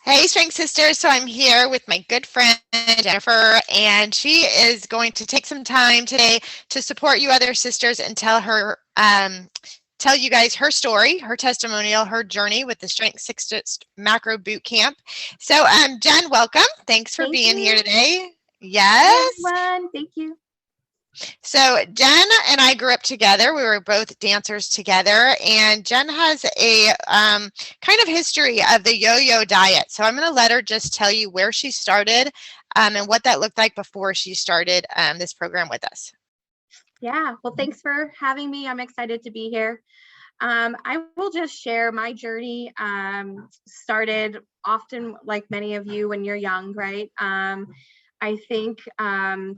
Hey, Strength Sisters. So I'm here with my good friend Jennifer, and she is going to take some time today to support you other sisters and tell you guys her story, her testimonial, her journey with the Strength Sisters Macro Boot Camp. So, Jen, welcome. Thanks for Thank being here you. today. Hi, Yes. everyone. Thank you. So Jen and I grew up together. We were both dancers together, and Jen has a kind of history of the yo-yo diet. So I'm going to let her just tell you where she started and what that looked like before she started this program with us. Yeah. Well, thanks for having me. I'm excited to be here. I will just share my journey. Started often, like many of you, when you're young, right? I think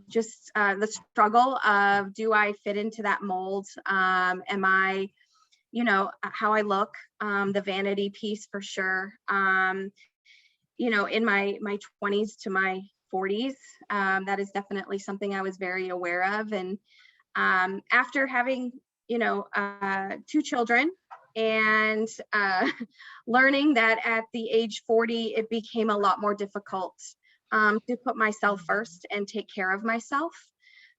just the struggle of, do I fit into that mold? Am I, how I look, the vanity piece for sure. In my 20s to my 40s, that is definitely something I was very aware of. And after having, two children and learning that at the age 40, it became a lot more difficult to put myself first and take care of myself.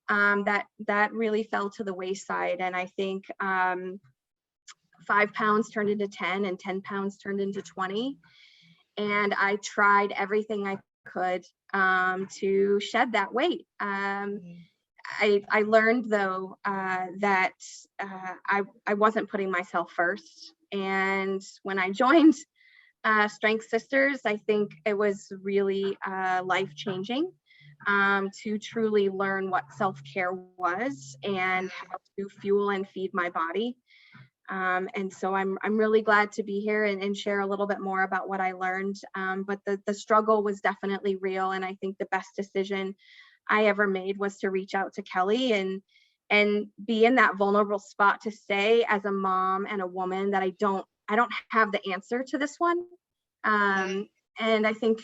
That really fell to the wayside. And I think 5 pounds turned into 10 and 10 pounds turned into 20. And I tried everything I could to shed that weight. I learned though that I wasn't putting myself first. And when I joined Strength Sisters, I think it was really life changing to truly learn what self-care was and how to fuel and feed my body. And so I'm really glad to be here and share a little bit more about what I learned. But the struggle was definitely real, and I think the best decision I ever made was to reach out to Kelly and be in that vulnerable spot to say, as a mom and a woman, that I don't have the answer to this one. And I think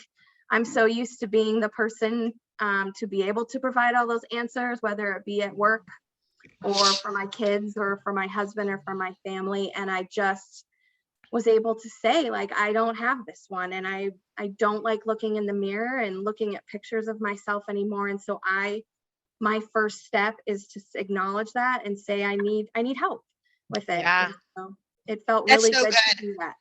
I'm so used to being the person to be able to provide all those answers, whether it be at work or for my kids or for my husband or for my family. And I just was able to say, like, I don't have this one, and I don't like looking in the mirror and looking at pictures of myself anymore. And so my first step is to acknowledge that and say I need help with it. Yeah, And so it felt that's really so good to good. do that.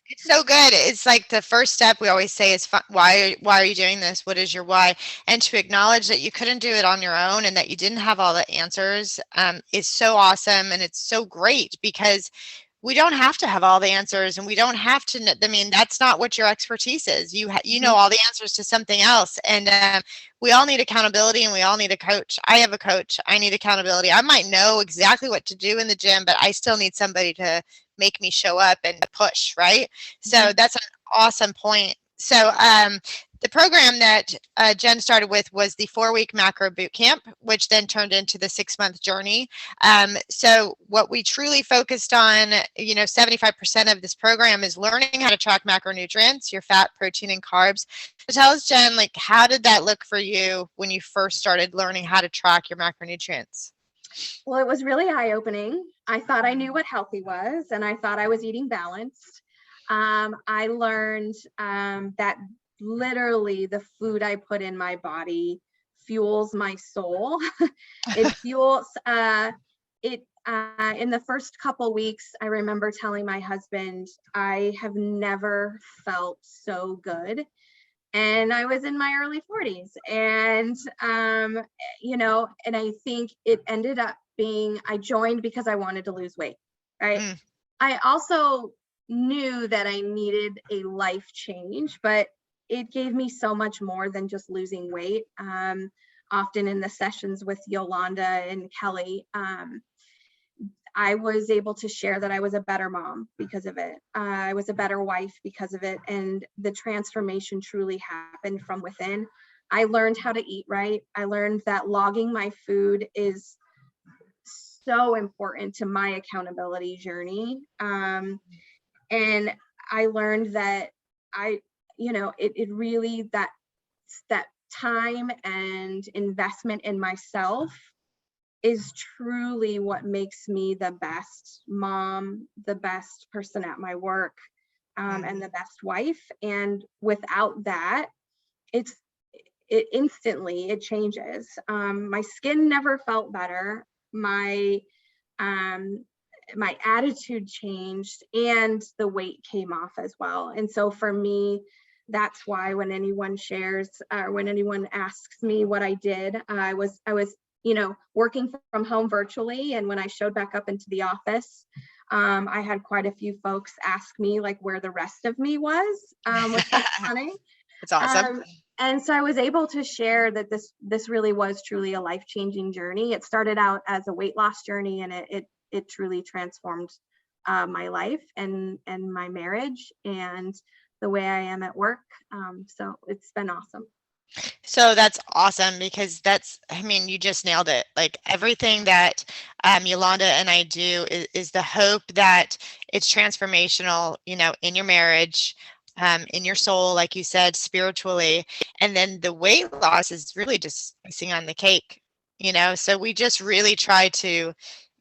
It's so good. It's like the first step we always say is why are you doing this? What is your why? And to acknowledge that you couldn't do it on your own and that you didn't have all the answers is so awesome, and it's so great because we don't have to have all the answers, and we don't have to I mean, that's not what your expertise is. You know Mhm. all the answers to something else, and we all need accountability, and we all need a coach. I have a coach. I need accountability. I might know exactly what to do in the gym, but I still need somebody to make me show up and push, right? So Mhm. that's an awesome point. So the program that Jen started with was the 4-week macro boot camp, which then turned into the 6-month journey. So what we truly focused on, 75% of this program is learning how to track macronutrients, your fat, protein, and carbs. So tell us, Jen, like, how did that look for you when you first started learning how to track your macronutrients? Well, it was really eye-opening. I thought I knew what healthy was, and I thought I was eating balanced. I learned that literally the food I put in my body fuels my soul. It fuels it. In the first couple weeks, I remember telling my husband, I have never felt so good. And I was in my early 40s. And, and I think it ended up being, I joined because I wanted to lose weight, right? Mm, I also knew that I needed a life change, but it gave me so much more than just losing weight. Often in the sessions with Yolanda and Kelly, I was able to share that I was a better mom because of it. I was a better wife because of it. And the transformation truly happened from within. I learned how to eat right. I learned that logging my food is so important to my accountability journey. And I learned that it really, that time and investment in myself is truly what makes me the best mom, the best person at my work, and the best wife. And without that, it instantly, it changes. My skin never felt better. My attitude changed, and the weight came off as well. And so for me, that's why when anyone shares, or when anyone asks me what I did, I was working from home virtually. And when I showed back up into the office, I had quite a few folks ask me like where the rest of me was, which was funny. It's awesome. And so I was able to share that this really was truly a life-changing journey. It started out as a weight loss journey, and it truly transformed my life and my marriage and the way I am at work. So it's been awesome. So that's awesome, because you just nailed it. Like everything that Yolanda and I do is the hope that it's transformational, in your marriage, in your soul, like you said, spiritually. And then the weight loss is really just icing on the cake, So we just really try to,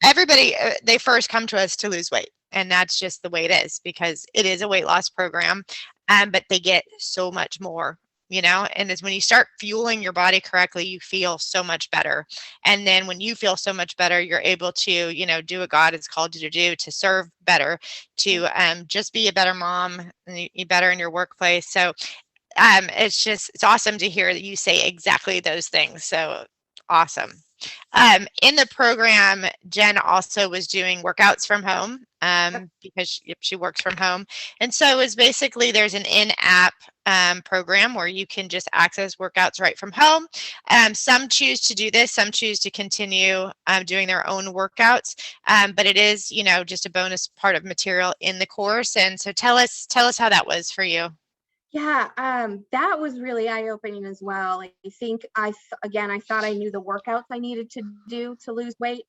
everybody, they first come to us to lose weight. And that's just the way it is, because it is a weight loss program, but they get so much more. And it's when you start fueling your body correctly, you feel so much better. And then when you feel so much better, you're able to, do what God has called you to do, to serve better, to just be a better mom, and be better in your workplace. So it's awesome to hear that you say exactly those things. So awesome. In the program, Jen also was doing workouts from home because she works from home. And so it was basically, there's an in-app program where you can just access workouts right from home. Some choose to do this, some choose to continue doing their own workouts, but it is, just a bonus part of material in the course. And so tell us how that was for you. Yeah, that was really eye-opening as well. I think I thought I knew the workouts I needed to do to lose weight,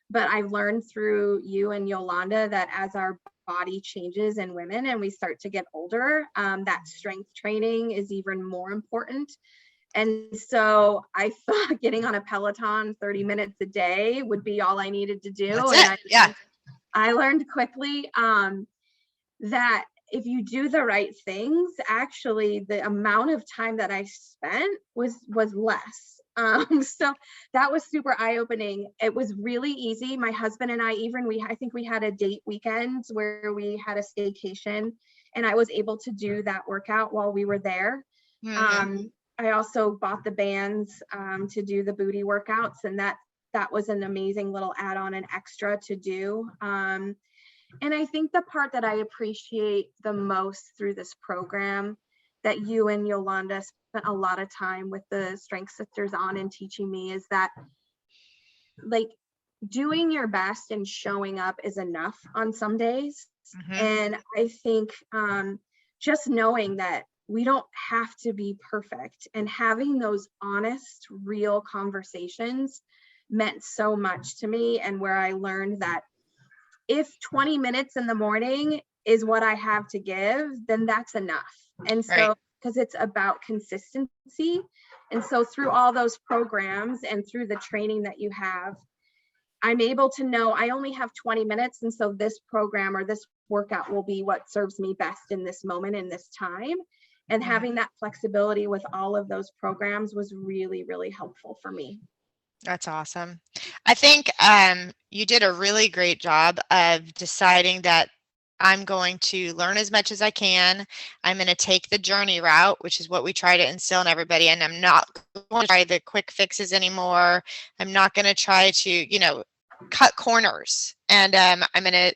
but I learned through you and Yolanda that as our body changes in women and we start to get older, that strength training is even more important. And so I thought getting on a Peloton 30 minutes a day would be all I needed to do. That's it. I learned quickly that if you do the right things, actually the amount of time that I spent was less. So that was super eye-opening. It was really easy. My husband and I think we had a date weekend where we had a staycation, and I was able to do that workout while we were there. I also bought the bands to do the booty workouts, and that was an amazing little add-on and extra to do. And I think the part that I appreciate the most through this program that you and Yolanda spent a lot of time with the Strength Sisters on and teaching me is that, like, doing your best and showing up is enough on some days. And I think just knowing that we don't have to be perfect, and having those honest, real conversations meant so much to me. And where I learned that if 20 minutes in the morning is what I have to give, then that's enough. And so, because it's about consistency. And so through all those programs and through the training that you have, I'm able to know I only have 20 minutes. And so this program or this workout will be what serves me best in this moment, in this time. And having that flexibility with all of those programs was really, really helpful for me. That's awesome. I think you did a really great job of deciding that I'm going to learn as much as I can. I'm going to take the journey route, which is what we try to instill in everybody. And I'm not going to try the quick fixes anymore. I'm not going to try to, cut corners. And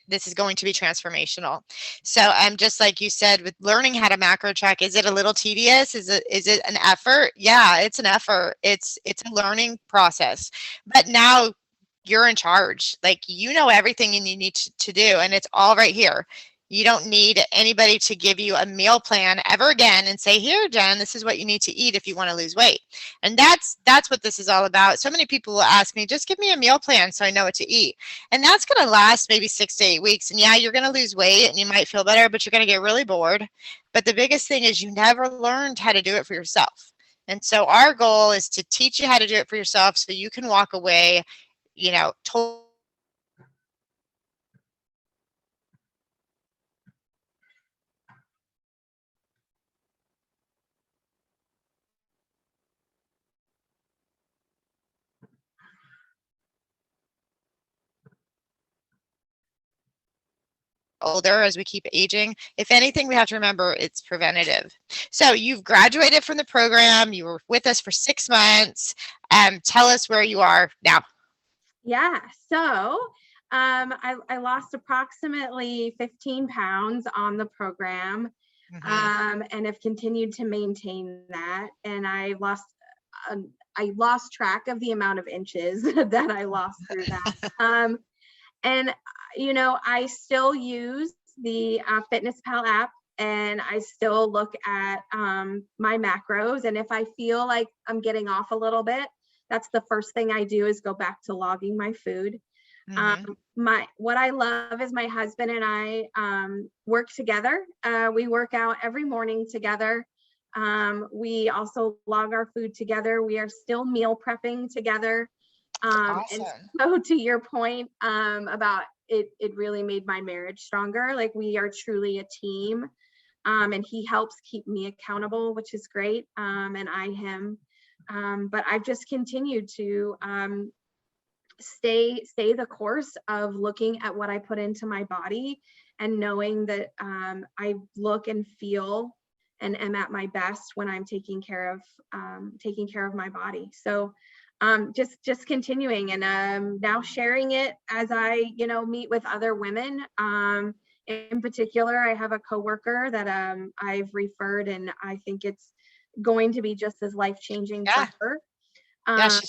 this is going to be transformational. So just like you said, with learning how to macro track, is it a little tedious? Is it an effort? Yeah, it's an effort. It's a learning process. But now you're in charge. Like, everything you need to do, and it's all right here. You don't need anybody to give you a meal plan ever again and say, here, Jen, this is what you need to eat if you want to lose weight. And that's what this is all about. So many people will ask me, just give me a meal plan so I know what to eat. And that's going to last maybe 6 to 8 weeks. And yeah, you're going to lose weight and you might feel better, but you're going to get really bored. But the biggest thing is you never learned how to do it for yourself. And so our goal is to teach you how to do it for yourself so you can walk away, totally. older, as we keep aging. If anything, we have to remember it's preventative. So you've graduated from the program. You were with us for 6 months. Tell us where you are now. Yeah, so I lost approximately 15 pounds on the program, and have continued to maintain that. And I lost track of the amount of inches that I lost through that. And I still use the FitnessPal app, and I still look at my macros. And if I feel like I'm getting off a little bit, that's the first thing I do, is go back to logging my food. What I love is my husband and I work together. We work out every morning together. We also log our food together. We are still meal prepping together. And so to your point about it really made my marriage stronger. Like, we are truly a team. And he helps keep me accountable, which is great. And I him. But I've just continued to stay the course of looking at what I put into my body, and knowing that I look and feel and am at my best when I'm taking care of my body. So just continuing, and now sharing it as I meet with other women. In particular, I have a coworker that I've referred, and I think it's going to be just as life-changing for her. She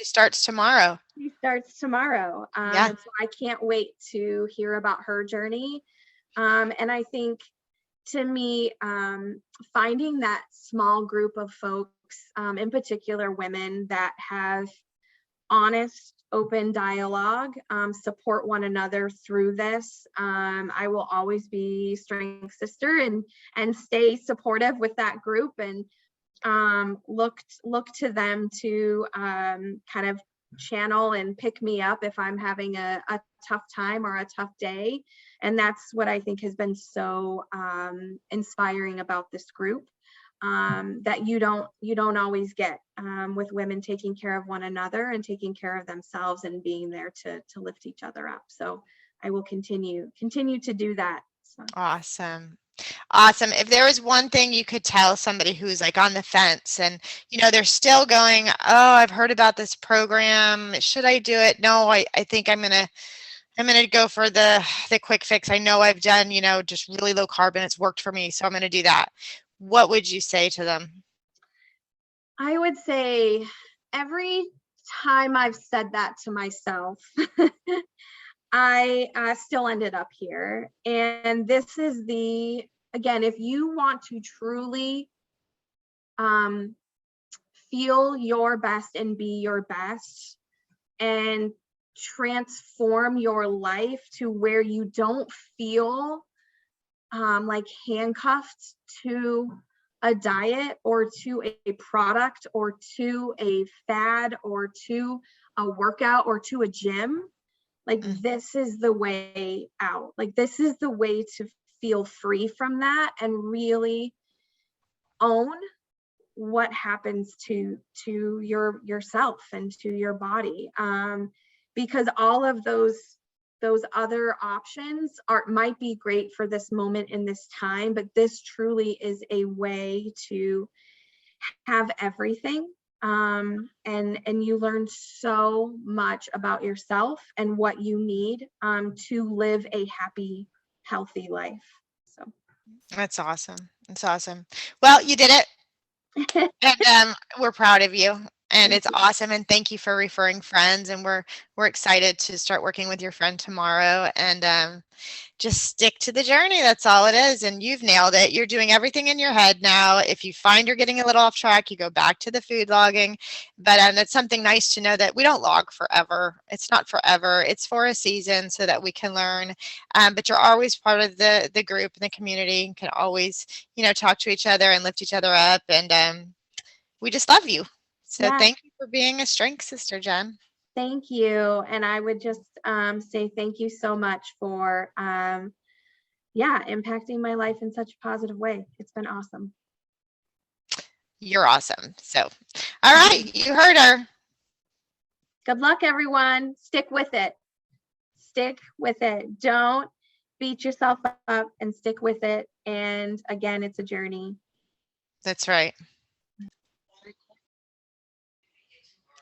starts tomorrow. She starts tomorrow. So I can't wait to hear about her journey. And I think, to me, finding that small group of folks, in particular women, that have honest, open dialogue, support one another through this. I will always be strength sister and stay supportive with that group, and look to them to kind of channel and pick me up if I'm having a tough time or a tough day. And that's what I think has been so inspiring about this group, that you don't always get with women taking care of one another and taking care of themselves and being there to lift each other up. So I will continue to do that. So. Awesome. If there was one thing you could tell somebody who's like on the fence and, they're still going, oh, I've heard about this program. Should I do it? No, I think I'm going to go for the quick fix. I know I've done, just really low carb and it's worked for me. So I'm going to do that. What would you say to them? I would say, every time I've said that to myself, I still ended up here. And this is again, if you want to truly feel your best and be your best, and transform your life to where you don't feel like handcuffed to a diet or to a product or to a fad or to a workout or to a gym, like this is the way out. Like, this is the way to feel free from that and really own what happens to yourself and to your body, because all of those other options might be great for this moment in this time, but this truly is a way to have everything. And you learn so much about yourself and what you need to live a happy, healthy life. So that's awesome. That's awesome. Well, you did it. And we're proud of you. And it's awesome. And thank you for referring friends. And we're excited to start working with your friend tomorrow. And just stick to the journey. That's all it is. And you've nailed it. You're doing everything in your head now. If you find you're getting a little off track, you go back to the food logging. But that's something nice to know, that we don't log forever. It's not forever. It's for a season so that we can learn. But you're always part of the group and the community. You can always, talk to each other and lift each other up. And we just love you. So thank you for being a strength sister, Jen. Thank you. And I would just say thank you so much for, impacting my life in such a positive way. It's been awesome. You're awesome. So, all right, you heard her. Good luck, everyone. Stick with it. Stick with it. Don't beat yourself up and stick with it. And again, it's a journey. That's right.